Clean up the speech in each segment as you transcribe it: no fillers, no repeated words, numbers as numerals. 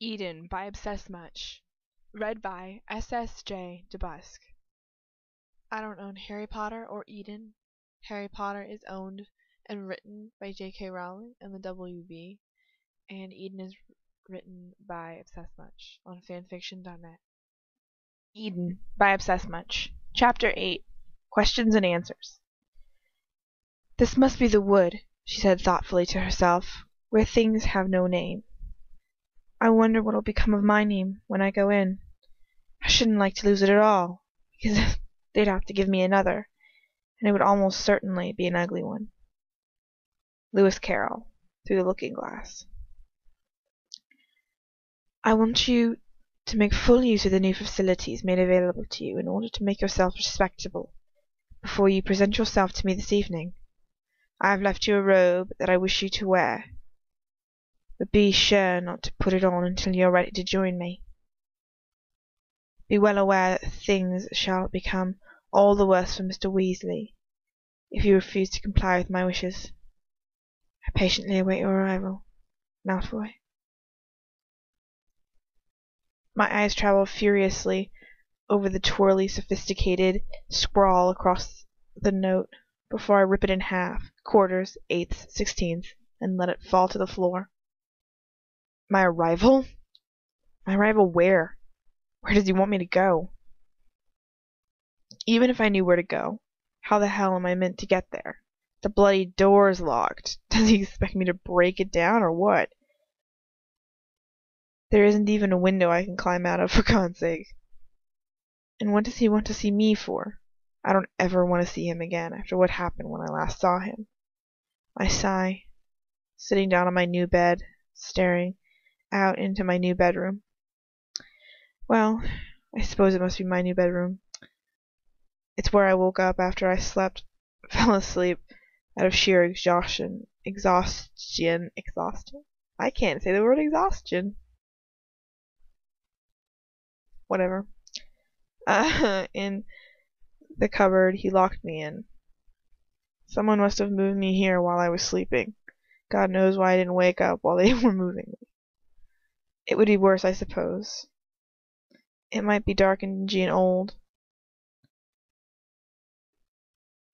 Eden by Obsessmuch. Read by SSJDeBusk. I don't own Harry Potter or Eden. Harry Potter is owned and written by J.K. Rowling and the WB, and Eden is written by Obsessmuch on fanfiction.net. Eden by Obsessmuch. Chapter 8. Questions and Answers. This must be the wood, she said thoughtfully to herself, where things have no name. I wonder what'll become of my name when I go in. I shouldn't like to lose it at all, because they'd have to give me another, and it would almost certainly be an ugly one. Lewis Carroll, Through the Looking Glass. I want you to make full use of the new facilities made available to you in order to make yourself respectable before you present yourself to me this evening. I have left you a robe that I wish you to wear, but be sure not to put it on until you are ready to join me. Be well aware that things shall become all the worse for Mr. Weasley if you refuse to comply with my wishes. I patiently await your arrival. Malfoy. My eyes travel furiously over the twirly, sophisticated scrawl across the note before I rip it in half, quarters, eighths, sixteenths, and let it fall to the floor. My arrival? My arrival where? Where does he want me to go? Even if I knew where to go, how the hell am I meant to get there? The bloody door's locked. Does he expect me to break it down or what? There isn't even a window I can climb out of, for God's sake. And what does he want to see me for? I don't ever want to see him again after what happened when I last saw him. I sigh, sitting down on my new bed, staring out into my new bedroom. Well, I suppose it must be my new bedroom. It's where I woke up after I fell asleep out of sheer exhaustion. I can't say the word exhaustion. Whatever. In the cupboard he locked me in. Someone must have moved me here while I was sleeping. God knows why I didn't wake up while they were moving me. It would be worse, I suppose. It might be dark and dingy and old,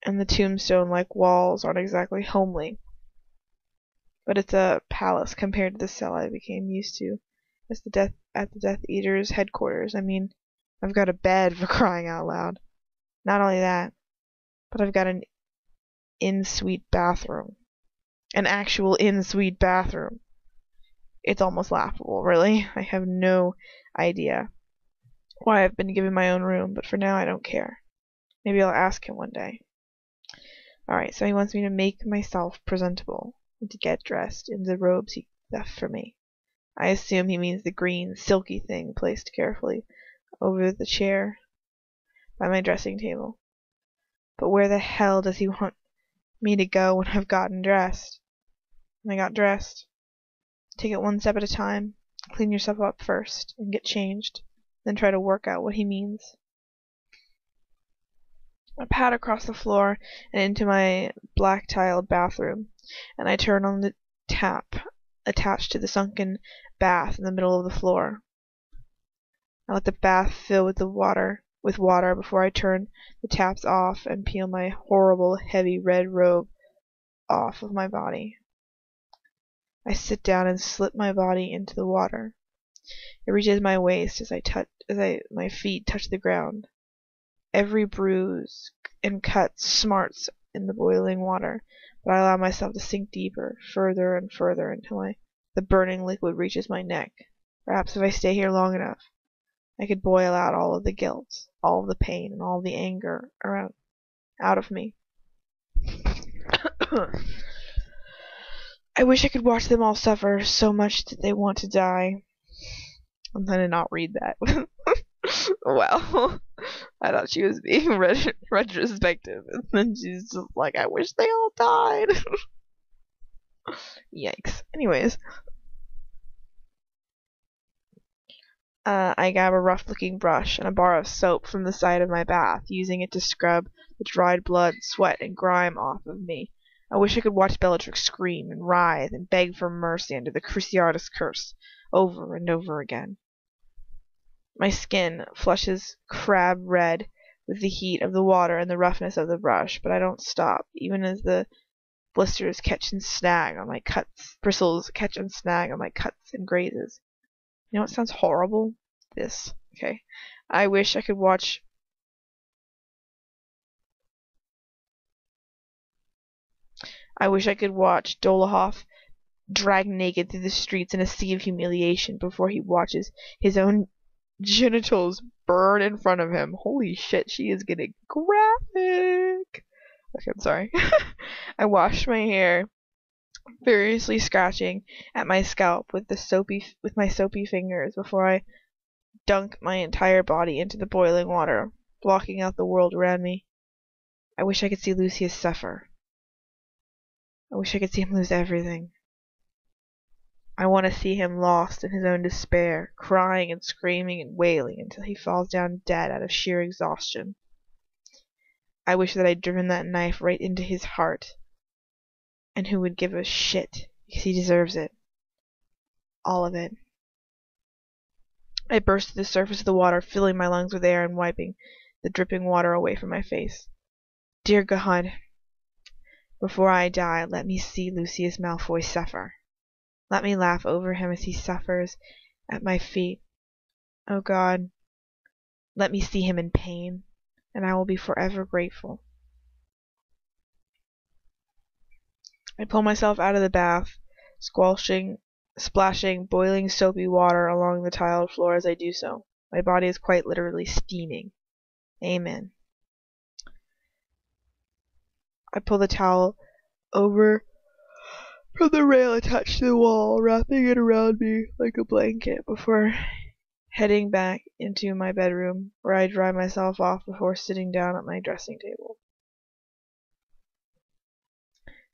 and the tombstone-like walls aren't exactly homely. But it's a palace compared to the cell I became used to at the Death Eater's headquarters. I mean, I've got a bed, for crying out loud. Not only that, but I've got an in-suite bathroom. An actual in-suite bathroom. It's almost laughable, really. I have no idea why I've been given my own room, but for now I don't care. Maybe I'll ask him one day. Alright, so he wants me to make myself presentable and to get dressed in the robes he left for me. I assume he means the green, silky thing placed carefully over the chair by my dressing table. But where the hell does he want me to go when I've gotten dressed? When I got dressed, take it one step at a time. Clean yourself up first and get changed, then try to work out what he means. I pad across the floor and into my black-tiled bathroom, and I turn on the tap attached to the sunken bath in the middle of the floor. I let the bath fill with water before I turn the taps off and peel my horrible, heavy red robe off of my body. I sit down and slip my body into the water. It reaches my waist as my feet touch the ground. Every bruise and cut smarts in the boiling water, but I allow myself to sink deeper, further and further, until the burning liquid reaches my neck. Perhaps if I stay here long enough, I could boil out all of the guilt, all of the pain, and all of the anger out of me. I wish I could watch them all suffer so much that they want to die. I'm gonna not read that. Well, I thought she was being retrospective, and then she's just like, I wish they all died. Yikes. Anyways. I grab a rough-looking brush and a bar of soap from the side of my bath, using it to scrub the dried blood, sweat, and grime off of me. I wish I could watch Bellatrix scream and writhe and beg for mercy under the Cruciatus curse. over and over again. My skin flushes crab red with the heat of the water and the roughness of the brush, but I don't stop, even as the blisters catch and snag on my cuts, bristles catch and snag on my cuts and grazes. You know what sounds horrible? This. Okay. I wish I could watch Dolohoff drag naked through the streets in a sea of humiliation before he watches his own genitals burn in front of him. Holy shit, she is getting graphic. Okay, I'm sorry. I washed my hair, furiously scratching at my scalp with my soapy fingers before I dunk my entire body into the boiling water, blocking out the world around me. I wish I could see Lucius suffer. I wish I could see him lose everything. I want to see him lost in his own despair, crying and screaming and wailing until he falls down dead out of sheer exhaustion. I wish that I'd driven that knife right into his heart. And who would give a shit, because he deserves it. All of it. I burst to the surface of the water, filling my lungs with air and wiping the dripping water away from my face. Dear God, before I die, let me see Lucius Malfoy suffer. Let me laugh over him as he suffers at my feet. Oh God, let me see him in pain, and I will be forever grateful. I pull myself out of the bath, splashing boiling soapy water along the tiled floor as I do so. My body is quite literally steaming. Amen. I pull the towel over from the rail attached to the wall, wrapping it around me like a blanket before heading back into my bedroom, where I dry myself off before sitting down at my dressing table.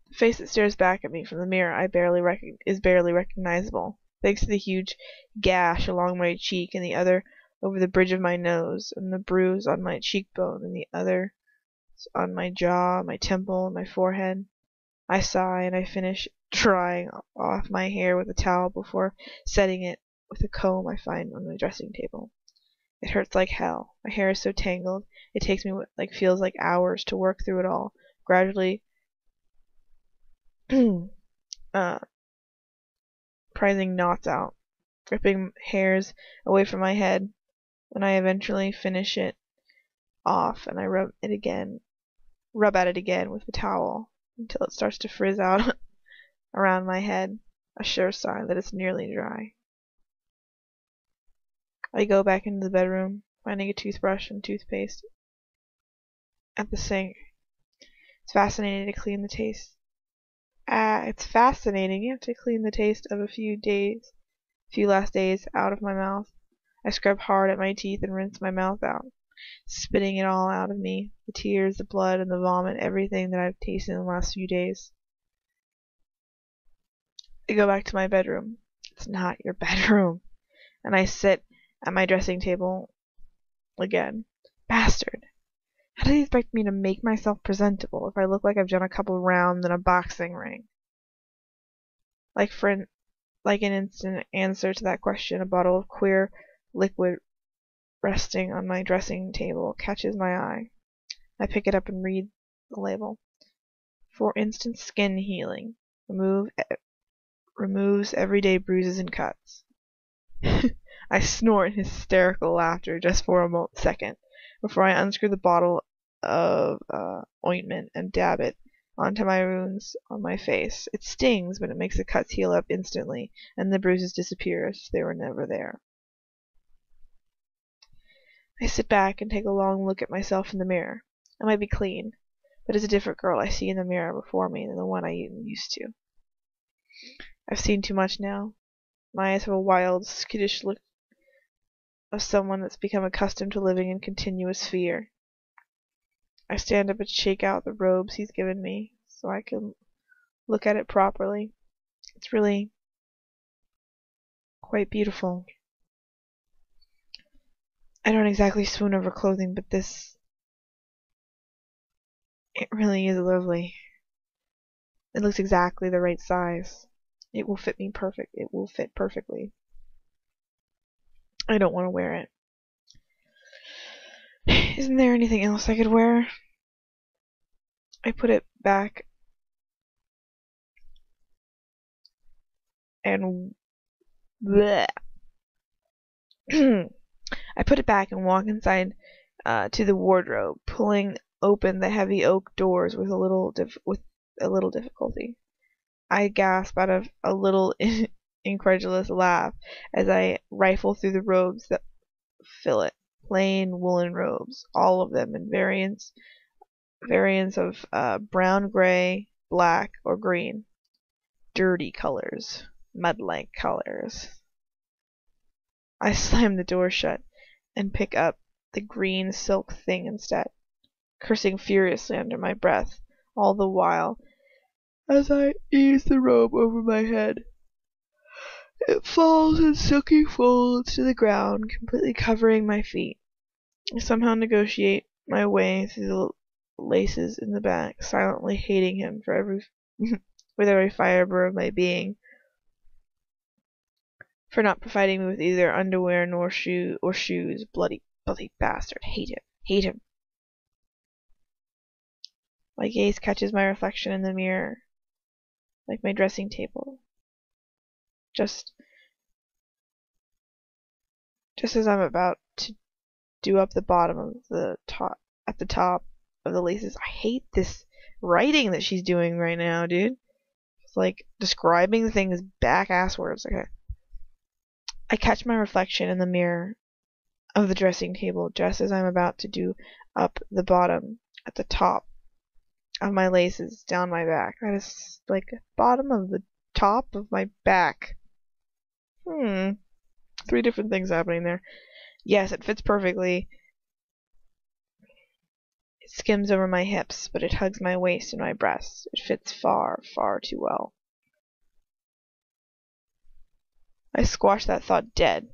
The face that stares back at me from the mirror is barely recognizable, thanks to the huge gash along my cheek and the other over the bridge of my nose, and the bruise on my cheekbone and the other on my jaw, my temple, and my forehead. I sigh, and I finish drying off my hair with a towel before setting it with a comb I find on my dressing table. It hurts like hell. My hair is so tangled, it takes me feels like hours to work through it all, gradually prizing knots out, ripping hairs away from my head. When I eventually finish it off, and I rub at it again with the towel until it starts to frizz out around my head, a sure sign that it's nearly dry. I go back into the bedroom, finding a toothbrush and toothpaste at the sink. It's fascinating to clean the taste. It's fascinating. You have to clean the taste of a few last days out of my mouth. I scrub hard at my teeth and rinse my mouth out, spitting it all out of me, the tears, the blood, and the vomit, everything that I've tasted in the last few days. I go back to my bedroom. It's not your bedroom. And I sit at my dressing table again. Bastard. How do you expect me to make myself presentable if I look like I've done a couple rounds in a boxing ring? Like an instant answer to that question, a bottle of queer liquid resting on my dressing table catches my eye. I pick it up and read the label. For instant skin healing. Removes everyday bruises and cuts. I snort in hysterical laughter just for a second before I unscrew the bottle of ointment and dab it onto my wounds on my face. It stings, but it makes the cuts heal up instantly, and the bruises disappear as if they were never there. I sit back and take a long look at myself in the mirror. I might be clean, but it's a different girl I see in the mirror before me than the one I used to. I've seen too much now. My eyes have a wild, skittish look of someone that's become accustomed to living in continuous fear. I stand up and shake out the robes he's given me so I can look at it properly. It's really quite beautiful. I don't exactly swoon over clothing, but it really is lovely. It looks exactly the right size. It will fit me perfect. It will fit perfectly. I don't want to wear it. Isn't there anything else I could wear? I put it back and bleh. I put it back and walk inside to the wardrobe, pulling open the heavy oak doors with a little difficulty. I gasp out of a little incredulous laugh as I rifle through the robes that fill it. Plain woolen robes, all of them in variants of brown, gray, black, or green. Dirty colors, mud-like colors. I slam the door shut and pick up the green silk thing instead, cursing furiously under my breath, all the while as I ease the robe over my head. It falls in silky folds to the ground, completely covering my feet. I somehow negotiate my way through the laces in the back, silently hating him for with every fiber of my being, for not providing me with either underwear nor shoes. Bloody bastard. Hate him. My gaze catches my reflection in the mirror, like my dressing table. Just as I'm about to do up the bottom of the top, at the top of the laces. I hate this writing that she's doing right now, dude. It's like describing things back-ass words. Okay. I catch my reflection in the mirror of the dressing table just as I'm about to do up the bottom at the top of my laces down my back. That is like bottom of the top of my back. 3 different things happening there. Yes, it fits perfectly. It skims over my hips, but it hugs my waist and my breasts. It fits far, far too well. I squash that thought dead,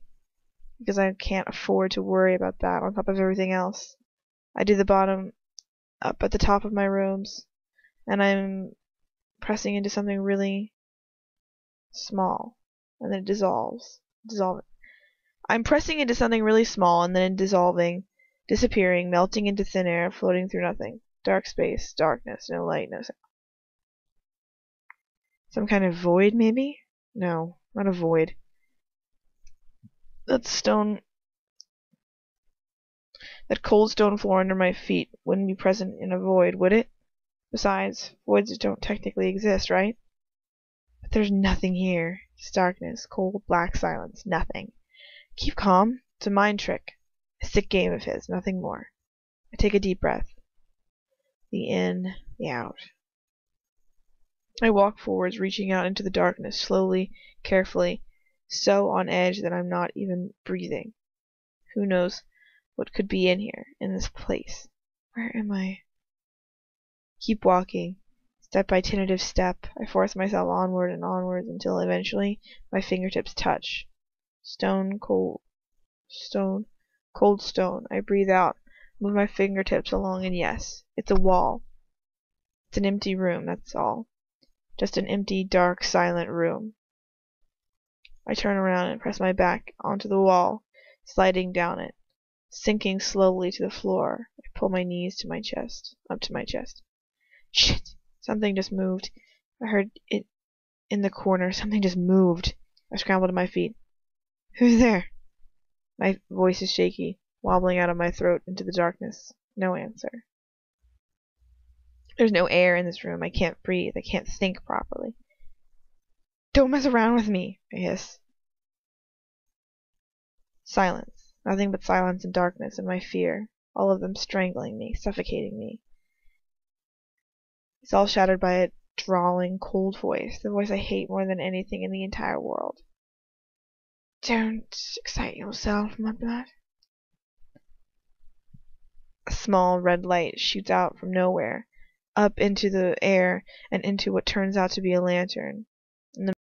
because I can't afford to worry about that on top of everything else. I do the bottom up at the top of my robes, and I'm pressing into something really small, and then it dissolves. I'm pressing into something really small, and then dissolving, disappearing, melting into thin air, floating through nothing. Dark space, darkness, no light, no sound. Some kind of void, maybe? No, not a void. That cold stone floor under my feet wouldn't be present in a void, would it? Besides, voids don't technically exist, right? But there's nothing here. It's darkness, cold, black silence, nothing. Keep calm. It's a mind trick. A sick game of his, nothing more. I take a deep breath. The in, the out. I walk forwards, reaching out into the darkness, slowly, carefully, so on edge that I'm not even breathing. Who knows what could be in here, in this place? Where am I? Keep walking. Step by tentative step, I force myself onward and onwards until eventually my fingertips touch. Cold stone. I breathe out, move my fingertips along, and yes, it's a wall. It's an empty room, that's all. Just an empty, dark, silent room. I turn around and press my back onto the wall, sliding down it, sinking slowly to the floor. I pull my knees to my chest, up to my chest. Shit! Something just moved. I heard it in the corner. Something just moved. I scramble to my feet. Who's there? My voice is shaky, wobbling out of my throat into the darkness. No answer. There's no air in this room. I can't breathe. I can't think properly. Don't mess around with me, I hiss. Silence. Nothing but silence and darkness and my fear. All of them strangling me, suffocating me. It's all shattered by a drawling, cold voice, the voice I hate more than anything in the entire world. Don't excite yourself, my blood. A small red light shoots out from nowhere, up into the air and into what turns out to be a lantern.